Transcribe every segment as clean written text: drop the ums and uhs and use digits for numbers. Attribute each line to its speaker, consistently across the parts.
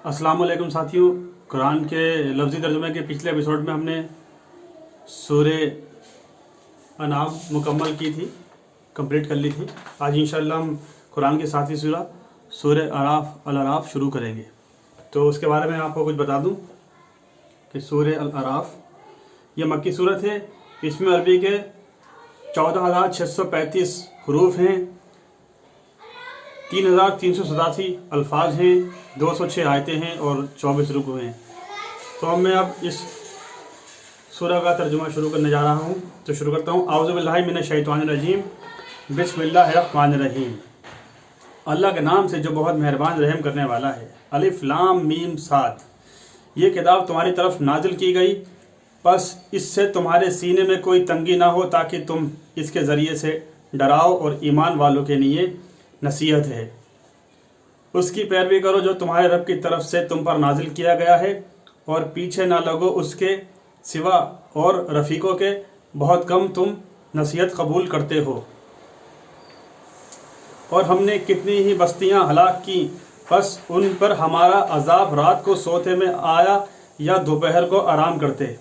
Speaker 1: अस्सलाम वालेकुम साथियों, कुरान के लफ्ज़ी तर्जुमे के पिछले एपिसोड में हमने सूरे अनाम मुकम्मल की थी, कंप्लीट कर ली थी। आज इंशाअल्लाह हम कुरान की 7वीं सूरा सूरे अल-अराफ शुरू करेंगे। तो उसके बारे में आपको कुछ बता दूं कि सूरे अल-अराफ ये मक्की सूरत है। इसमें अरबी के 14,635 हरूफ हैं, 3,387 अल्फाज हैं, 206 आयतें हैं और 24 रुकू हैं। तो मैं अब इस सूरा का तर्जुमा शुरू करने जा रहा हूँ। तो शुरू करता हूँ। औज़ु बिल्लाहि मिनश शैतानिर रजीम, बिस्मिल्लाहिर रहमानिर रहीम। अल्लाह के नाम से जो बहुत मेहरबान रहम करने वाला है। अलिफ लाम मीम साद। ये किताब तुम्हारी तरफ नाजिल की गई, बस इससे तुम्हारे सीने में कोई तंगी ना हो, ताकि तुम इसके ज़रिए से डराओ और ईमान वालों के लिए नसीहत है। उसकी पैरवी करो जो तुम्हारे रब की तरफ से तुम पर नाजिल किया गया है, और पीछे ना लगो उसके सिवा, और रफ़ीकों के बहुत कम तुम नसीहत कबूल करते हो। और हमने कितनी ही बस्तियां हलाक की, बस उन पर हमारा अजाब रात को सोते में आया या दोपहर को आराम करते।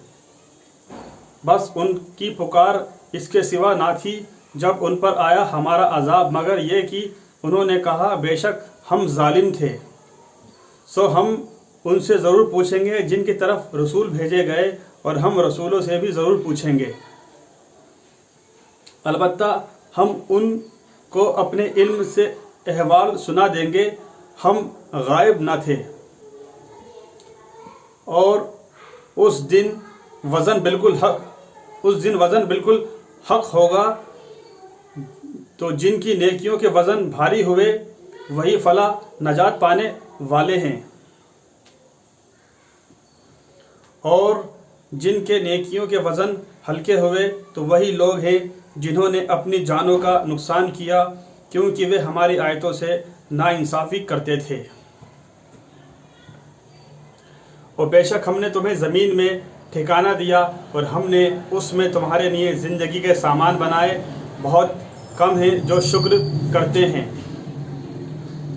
Speaker 1: बस उनकी पुकार इसके सिवा ना थी जब उन पर आया हमारा अजाब, मगर ये कि उन्होंने कहा बेशक हम जालिम थे। सो हम उनसे ज़रूर पूछेंगे जिनकी तरफ रसूल भेजे गए, और हम रसूलों से भी ज़रूर पूछेंगे। अलबत्ता हम उनको अपने इल्म से अहवाल सुना देंगे, हम गायब न थे। और उस दिन वज़न बिल्कुल हक होगा। तो जिनकी नेकियों के वज़न भारी हुए वही फला नजात पाने वाले हैं, और जिनके नेकियों के वज़न हल्के हुए तो वही लोग हैं जिन्होंने अपनी जानों का नुकसान किया, क्योंकि वे हमारी आयतों से नाइंसाफ़ी करते थे। और बेशक हमने तुम्हें ज़मीन में ठिकाना दिया, और हमने उसमें तुम्हारे लिए ज़िंदगी के सामान बनाए। बहुत कम हैं जो शुक्र करते हैं।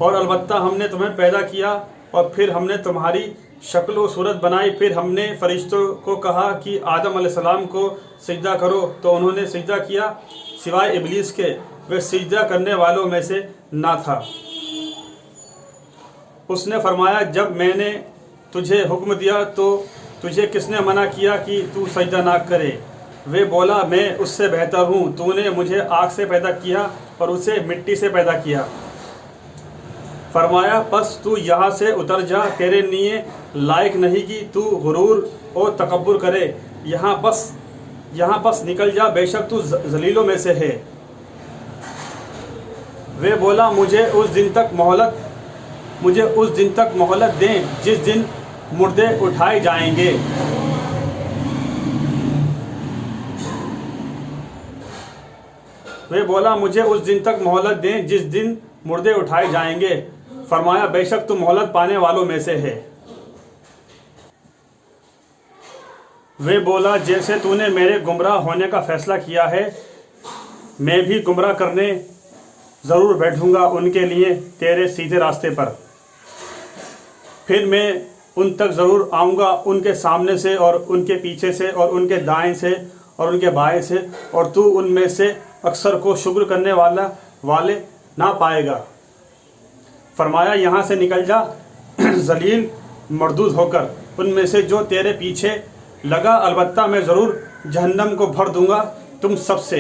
Speaker 1: और अलबत्ता हमने तुम्हें पैदा किया, और फिर हमने तुम्हारी शक्ल व सूरत बनाई। फिर हमने फरिश्तों को कहा कि आदम अलैहिस्सलाम को सिजदा करो, तो उन्होंने सिजदा किया सिवाय इब्लीस के, वे सिजदा करने वालों में से ना था। उसने फरमाया जब मैंने तुझे हुक्म दिया तो तुझे किसने मना किया कि तू सजदा ना करे। वे बोला मैं उससे बेहतर हूँ, तूने मुझे आग से पैदा किया और उसे मिट्टी से पैदा किया। फरमाया बस तू यहाँ से उतर जा, तेरे लिए लायक नहीं कि तू गुरूर और तकब्बुर करे। यहाँ बस निकल जा, बेशक तू जलीलों में से है। वे बोला मुझे उस दिन तक मोहलत दें जिस दिन मुर्दे उठाए जाएंगे। वे बोला मुझे उस दिन तक मोहलत दें जिस दिन मुर्दे उठाए जाएंगे। फरमाया बेशक तू मोहलत पाने वालों में से है। वे बोला जैसे तूने मेरे गुमराह होने का फैसला किया है, मैं भी गुमराह करने ज़रूर बैठूंगा उनके लिए तेरे सीधे रास्ते पर। फिर मैं उन तक ज़रूर आऊँगा, उनके सामने से और उनके पीछे से और उनके दाएं से और उनके बाएं से, और तू उनमें से अक्सर को शुक्र करने वाले ना पाएगा। फरमाया यहाँ से निकल जा जलील मरदूद होकर उनमें से जो तेरे पीछे लगा, अलबत्ता मैं ज़रूर जहन्नम को भर दूंगा तुम सब से।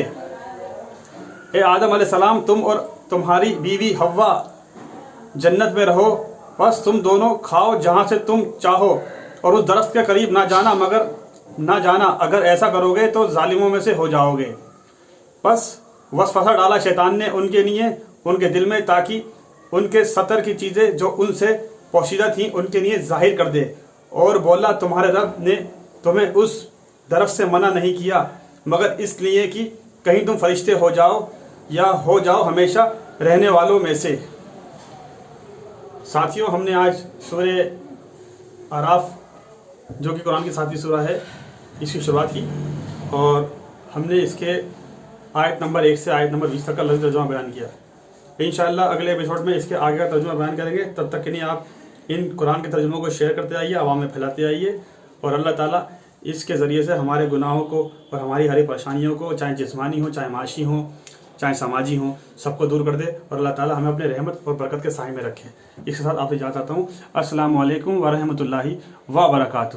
Speaker 1: ए आदम अलैहिस्सलाम, तुम और तुम्हारी बीवी हव्वा जन्नत में रहो, बस तुम दोनों खाओ जहाँ से तुम चाहो, और उस दरख्त के करीब ना जाना, अगर ऐसा करोगे तो जालिमों में से हो जाओगे। बस वसवसा डाला शैतान ने उनके दिल में, ताकि उनके सतर की चीज़ें जो उनसे पोशीदा थीं उनके लिए जाहिर कर दे। और बोला तुम्हारे रब ने तुम्हें उस दरख्त से मना नहीं किया, मगर इसलिए कि कहीं तुम फरिश्ते हो जाओ या हो जाओ हमेशा रहने वालों में से। साथियों, हमने आज सूरे अराफ जो कि कुरान की 7वीं सूरा है इसकी शुरुआत की, और हमने इसके आयत नंबर 1 से आयत नंबर 20 तक का लफ्ज़ तर्जुमा बयान किया। इंशाअल्लाह अगले एपिसोड में इसके आगे का तर्जुमा बयान करेंगे। तब तक के लिए आप ان قرآن کے ترجموں کو شیئر کرتے آئیے، عوام میں پھیلاتے آئیے، اور اللہ تعالیٰ اس کے ذریعے سے ہمارے گناہوں کو اور ہماری ہر پریشانیوں کو، چاہے جسمانی ہوں، چاہے معاشی ہوں، چاہے سماجی ہوں، سب کو دور کر دے، اور اللہ تعالیٰ ہمیں اپنے رحمت اور برکت کے سائے میں رکھے۔ اس کے ساتھ آپ سے اجازت چاہتا ہوں۔ السلام علیکم ورحمۃ اللہ وبرکاتہ۔